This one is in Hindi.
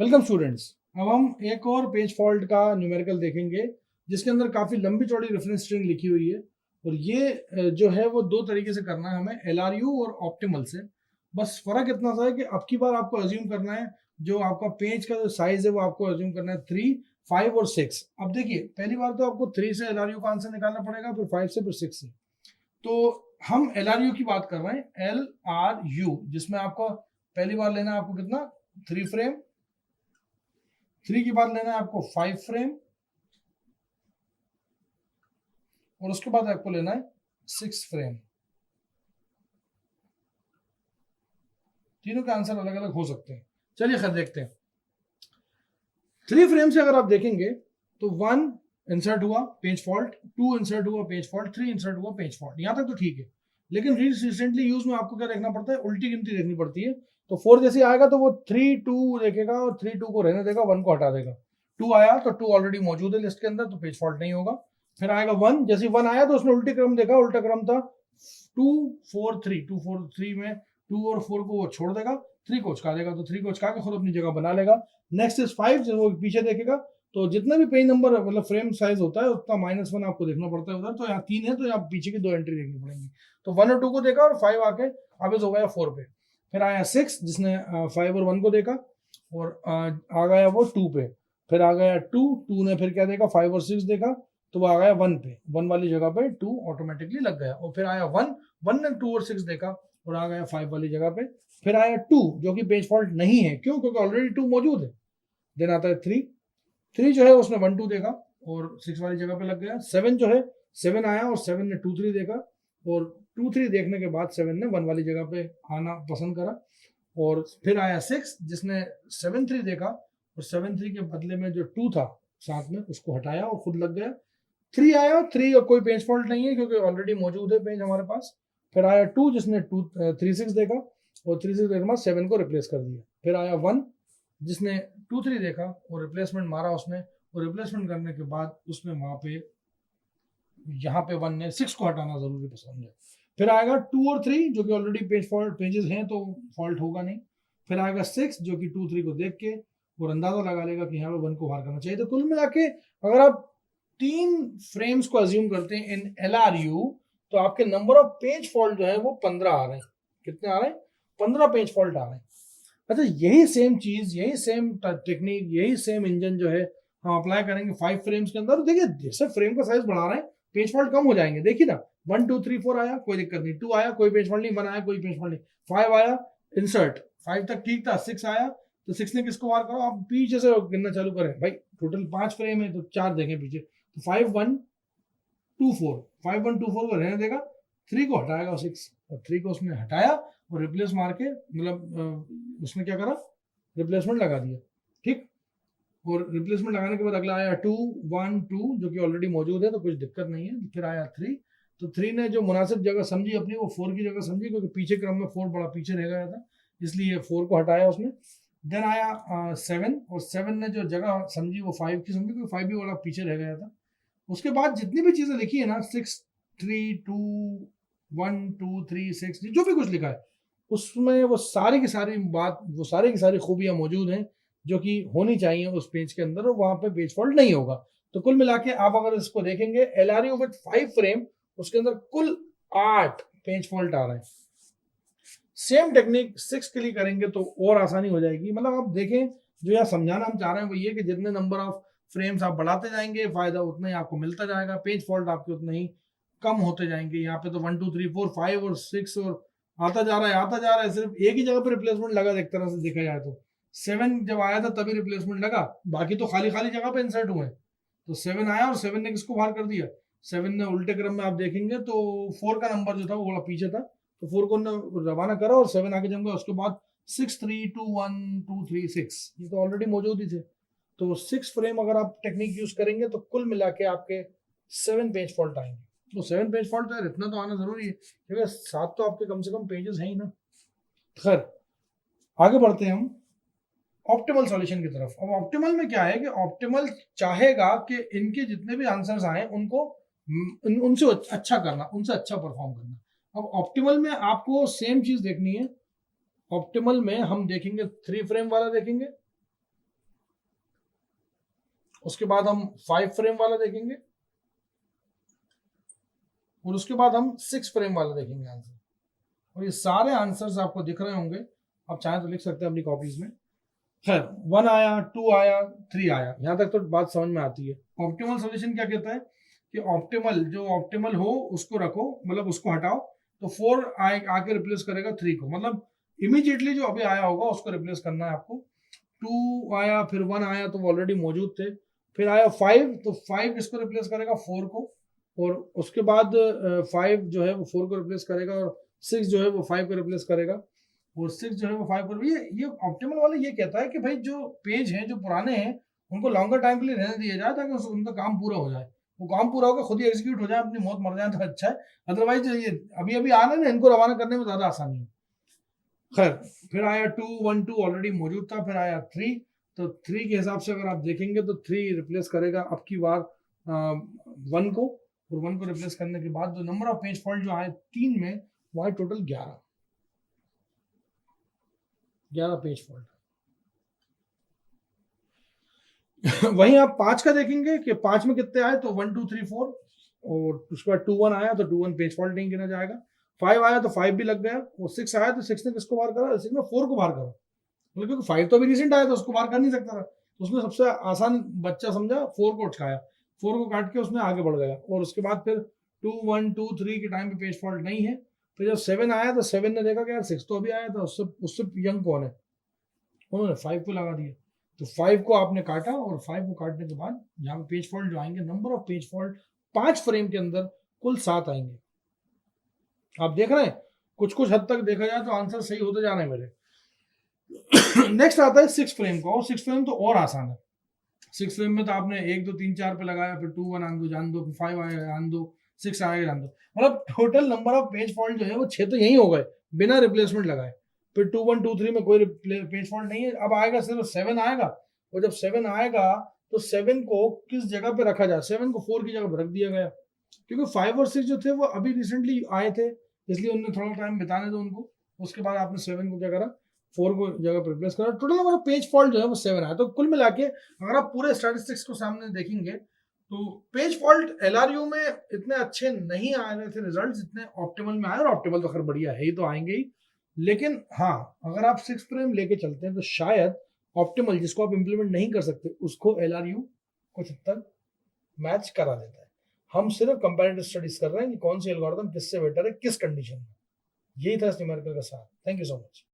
Welcome students. अब हम एक और पेज फॉल्ट का न्यूमेरिकल देखेंगे जिसके अंदर काफ़ी लंबी चौड़ी रेफरेंस स्ट्रिंग लिखी हुई है। और ये जो है वो दो तरीके से करना है हमें, LRU और ऑप्टिमल से। बस फर्क इतना सा है कि अब की बार आपको अज्यूम करना है जो आपका पेज का जो साइज है वो आपको अज्यूम करना है 3, 5 और 6। अब देखिए, पहली बार तो आपको 3 से LRU का आंसर निकालना पड़ेगा, फिर 5 से, फिर 6 से। तो हम LRU की बात कर रहे हैं, LRU, जिसमें आपको पहली बार लेना है आपको कितना, 3 फ्रेम। 3 के बाद लेना है आपको 5 फ्रेम, और उसके बाद आपको लेना है 6 फ्रेम। तीनों के आंसर अलग अलग हो सकते हैं। चलिए खैर देखते हैं। 3 फ्रेम से अगर आप देखेंगे तो 1 इंसर्ट हुआ पेज फॉल्ट, 2 इंसर्ट हुआ पेज फॉल्ट, 3 इंसर्ट हुआ पेज फॉल्ट। यहां तक तो ठीक है। लेकिन रिसेंटली यूज में आपको क्या देखना पड़ता है, उल्टी गिनती देखनी पड़ती है। तो 4 जैसे आएगा तो वो 3 2 देखेगा और 3 2 को रहने देगा, 1 को हटा देगा। 2 आया तो 2 ऑलरेडी मौजूद है लिस्ट के अंदर, तो पेज फॉल्ट नहीं होगा। फिर आएगा 1, जैसे 1 आया तो उसने उल्टी क्रम देखा, उल्टा क्रम था 2 4 3, 2 4 3 में 2 और 4 को वो छोड़ देगा, 3 को उचका देगा, तो 3 को उचका के खुद अपनी जगह बना लेगा। नेक्स्ट इज 5, जब वो पीछे देखेगा तो जितना भी पेज नंबर मतलब फ्रेम साइज होता है उतना -1 आपको देखना पड़ता है उधर। तो यहाँ 3 है तो यहाँ पीछे की 2 एंट्री देखनी पड़ेगी। तो 1 और 2 को देखा और 5 आके वापस हो गया 4 पे। फिर आया 6, जिसने 5 और 1 को देखा, और आ गया वो 2 पे। फिर आ गया 2, 2 ने फिर क्या देखा, 5 और 6 देखा, तो वो आ गया 1 पे। 1 वाली जगह पे 2 ऑटोमेटिकली लग गया। और फिर आया 1, 1 ने 2 और 6 देखा और आ गया 5 वाली जगह पे। फिर आया 2 जो कि पेज फॉल्ट नहीं है, क्यों, क्योंकि ऑलरेडी 2 मौजूद है। देन आता है 3, 3 जो है उसने 1 2 देखा और 6 वाली जगह पे लग गया। 7 जो है, 7 आया और 7 ने 2 3 देखा, और 2 3 देखने के बाद 7 ने 1 वाली जगह पे आना पसंद करा। और फिर आया 6, जिसने 7 3 देखा और 7 3 के बदले में जो 2 था साथ में उसको हटाया और खुद लग गया। 3 आया, 3 और कोई पेज फॉल्ट नहीं है क्योंकि ऑलरेडी मौजूद है पेज हमारे पास। फिर आया 2, जिसने 3 6 देखा और 3 6 देखने के बाद 7 को रिप्लेस कर दिया। फिर आया 1, जिसने 2 3 देखा और रिप्लेसमेंट मारा उसने, और रिप्लेसमेंट करने के बाद उसने वहां पे यहाँ पे 1 ने 6 को हटाना जरूरी पसंद है। फिर आएगा 2 और 3 जो कि ऑलरेडी पेज फॉल्ट पेजेस हैं तो फॉल्ट होगा नहीं। फिर आएगा 6 जो कि 2 3 को देख के और अंदाजा लगा लेगा कि यहाँ पे 1 को बाहर करना चाहिए। तो कुल मिला के अगर आप 3 फ्रेम्स को अज्यूम करते हैं इन LRU, तो आपके नंबर ऑफ पेज फॉल्ट जो है वो 15 आ रहे हैं। कितने आ रहे हैं? 15 पेज फॉल्ट आ रहे हैं। अच्छा, यही सेम चीज, यही सेम टेक्निक, यही सेम इंजन जो है हम अप्लाई करेंगे 5 फ्रेम्स के अंदर। देखिए, जैसे फ्रेम का साइज बढ़ा रहे हैं पेज फॉल्ट कम हो जाएंगे। देखिए ना, 1 2 3 4 आया कोई दिक्कत नहीं, 2 आया कोई पेज फॉल्ट नहीं, 1 आया कोई पेज फॉल्ट नहीं, 5 आया इंसर्ट, 5 तक ठीक था, 6 आया तो 6 ने किसको मार करो, आप पीछे से गिनना चालू करें भाई। टोटल 5 फ्रेम है तो 4 देखें पीछे, तो 5 1 2 4, 5 1 2 4 को रहने देगा, 3 को हटाएगा 6, और 3 को उसने हटाया और रिप्लेस मार के मतलब उसने क्या करा, रिप्लेसमेंट लगा दिया। ठीक, और रिप्लेसमेंट लगाने के बाद अगला आया 2 1 2 जो कि ऑलरेडी मौजूद है तो कुछ दिक्कत नहीं है। फिर आया 3, तो 3 ने जो मुनासिब जगह समझी अपनी वो 4 की जगह समझी, क्योंकि पीछे क्रम में 4 बड़ा पीछे रह गया था, इसलिए 4 को हटाया उसने। देन आया 7, और 7 ने जो जगह समझी वो 5 की समझी, क्योंकि 5 भी बड़ा पीछे रह गया था। उसके बाद जितनी भी चीजें लिखी है ना, 6 3 2 1 2 3 6, जो भी कुछ लिखा है उसमें वो सारी की सारी बात, वो सारी की सारी खूबियां मौजूद हैं जो कि होनी चाहिए उस पेज के अंदर, और वहां पे पेज फॉल्ट नहीं होगा। तो कुल मिला के आप अगर इसको देखेंगे LRU विद 5 फ्रेम, उसके अंदर कुल 8 पेज फॉल्ट आ रहे हैं। सेम टेक्निक 6 के लिए करेंगे तो और आसानी हो जाएगी। मतलब आप देखें, जो यहाँ समझाना हम चाह रहे हैं वो ये कि जितने नंबर ऑफ फ्रेम्स आप बढ़ाते जाएंगे फायदा उतना ही आपको मिलता जाएगा, पेज फॉल्ट आपके उतने ही कम होते जाएंगे। यहाँ पे तो 1 2 3 4 5 और 6 और आता जा रहा है, आता जा रहा है, सिर्फ एक ही जगह पे रिप्लेसमेंट लगा एक तरह से देखा जाए तो। 7 जब आया था तभी रिप्लेसमेंट लगा, बाकी तो खाली खाली जगह पे इंसर्ट हुए। तो 7 आया और 7 ने किसको बाहर कर दिया, 7 ने उल्टे क्रम में आप देखेंगे तो 4 का नंबर जो था वो बड़ा पीछे था, तो 4 को रवाना करा और 7 आगे जम गया। उसके बाद 6 3 2 1 2 3 6, ये तो ऑलरेडी मौजूद ही थे। तो 6 फ्रेम अगर आप टेक्निक यूज करेंगे तो कुल मिला के आपके 7 पेज फॉल्ट आएंगे। तो 7 पेज फॉल्ट तो यार इतना तो आना जरूरी है, क्योंकि 7 तो आपके कम से कम पेजेस हैं ही ना। खैर, आगे बढ़ते हैं हम ऑप्टिमल सॉल्यूशन की तरफ। अब ऑप्टिमल में क्या है कि ऑप्टिमल चाहेगा कि इनके जितने भी आंसर्स आए उनको उनसे अच्छा करना, उनसे अच्छा परफॉर्म करना। अब ऑप्टिमल में आपको सेम चीज देखनी है। ऑप्टिमल में हम देखेंगे 3 फ्रेम वाला देखेंगे, उसके बाद हम 5 फ्रेम वाला देखेंगे और उसके बाद हम 6 फ्रेम वाला देखेंगे आंसर। और ये सारे आंसर्स आपको दिख रहे होंगे, आप चाहें तो लिख सकते हैं अपनी कॉपीज में। खैर 1 आया, 2 आया, 3 आया, यहां तक तो बात समझ में आती है। ऑप्टिमल सॉल्यूशन क्या कहता है कि ऑप्टिमल जो ऑप्टिमल हो उसको रखो, मतलब उसको हटाओ, तो 4 आके रिप्लेस करेगा 3 को, मतलब इमीडिएटली जो अभी आया होगा उसको रिप्लेस करना है आपको। 2 आया, फिर 1 आया तो वो ऑलरेडी मौजूद थे, फिर आया 5, तो 5 किसको रिप्लेस करेगा, 4 को, और उसके बाद 5 जो है वो 4 को रिप्लेस करेगा, और 6 जो है वो 5 को रिप्लेस करेगा, और 6 जो है वो 5 को। ये ऑप्टिमल वाला ये कहता है कि भाई जो पेज हैं जो पुराने हैं उनको लॉन्गर टाइम के लिए रहने दिया जाए ताकि उनका काम पूरा हो जाए। वो काम पूरा होकर खुद ही एग्जीक्यूट हो जाए, अपनी मौत मर जाए तो अच्छा है, अदरवाइज ये अभी अभी आ रहे हैं ना, इनको रवाना करने में ज्यादा आसानी है। खैर फिर आया 2, 1, 2 ऑलरेडी मौजूद था, फिर आया 3, तो 3 के हिसाब से अगर आप देखेंगे तो 3 रिप्लेस करेगा अब की बार 1 को, और 1 को रिप्लेस करने के बाद जो नंबर ऑफ पेज फॉल्ट जो आए 3 में वो आए टोटल 11 पेज फॉल्ट। वहीं आप 5 का देखेंगे कि 5 में कितने आए, तो 1, 2, 3, 4, और उसके बाद 2, 1 आया तो 2, 1 पेज फॉल्ट नहीं गिना जाएगा। 5 आया तो 5 भी लग गया, और 6 आया तो 6 ने किसको बाहर करा, 6 ने 4 को बाहर करा, मतलब क्योंकि 5 तो अभी रिसेंट आया तो उसको बाहर कर नहीं सकता था, तो उसने सबसे आसान बच्चा समझा 4 को उठकाया, 4 को काट के उसने आगे बढ़ गया, और उसके बाद फिर 2, 1, 2, 3 के टाइम पे पेज फॉल्ट नहीं है। फिर जब 7 आया तो 7 ने देखा कि यार 6 तो अभी आया था, उससे उससे यंग कौन है, उन्होंने 5 को लगा दिया, तो 5 को आपने काटा, और 5 को काटने के बाद यहाँ पे पेज फॉल्ट जो आएंगे, number of page fault 5 frame के अंदर कुल 7 आएंगे। आप देख रहे हैं कुछ कुछ हद तक देखा जाए तो आंसर सही होते जा रहे हैं मेरे। नेक्स्ट आता है 6 फ्रेम का, और 6 फ्रेम तो और आसान है। 6 फ्रेम में तो आपने 1, 2, 3, 4 पे लगाया, फिर 2, 1 आन दो जान दो, फिर 5 आया जान दो, 6 आएगा जान दो, मतलब total number of page fault जो है वो 6 तो यही हो गए बिना रिप्लेसमेंट लगाए। फिर 2, 1, 2, 3 में कोई पेज फॉल्ट नहीं है। अब आएगा सिर्फ 7 आएगा, और जब 7 आएगा तो 7 को किस जगह पे रखा जाए, 7 को 4 की जगह पर रख दिया गया, क्योंकि 5 और 6 जो थे वो अभी रिसेंटली आए थे, इसलिए उन्हें थोड़ा टाइम बिताने दो उनको। उसके बाद आपने 7 को क्या करा, 4 को जगह पर रिप्लेस करा, total number of page fault जो है वो 7 आया। तो कुल मिला के अगर आप पूरे स्टैटिस्टिक्स को सामने देखेंगे तो पेज फॉल्ट एलआरयू में इतने अच्छे नहीं आ रहे थे रिजल्ट्स जितने ऑप्टिमल में आए, और ऑप्टिमल तो खैर बढ़िया है ही, तो आएंगे ही, लेकिन हाँ अगर आप 6 फ्रेम लेके चलते हैं तो शायद ऑप्टिमल जिसको आप इंप्लीमेंट नहीं कर सकते उसको एलआरयू कुछ हद तक मैच करा देता है। हम सिर्फ कंपैरेटिव स्टडीज कर रहे हैं कि कौन सी एल्गोरिथम किससे बेटर है किस कंडीशन में। यही था इस न्यूमेरिकल का साथ। Thank you so much.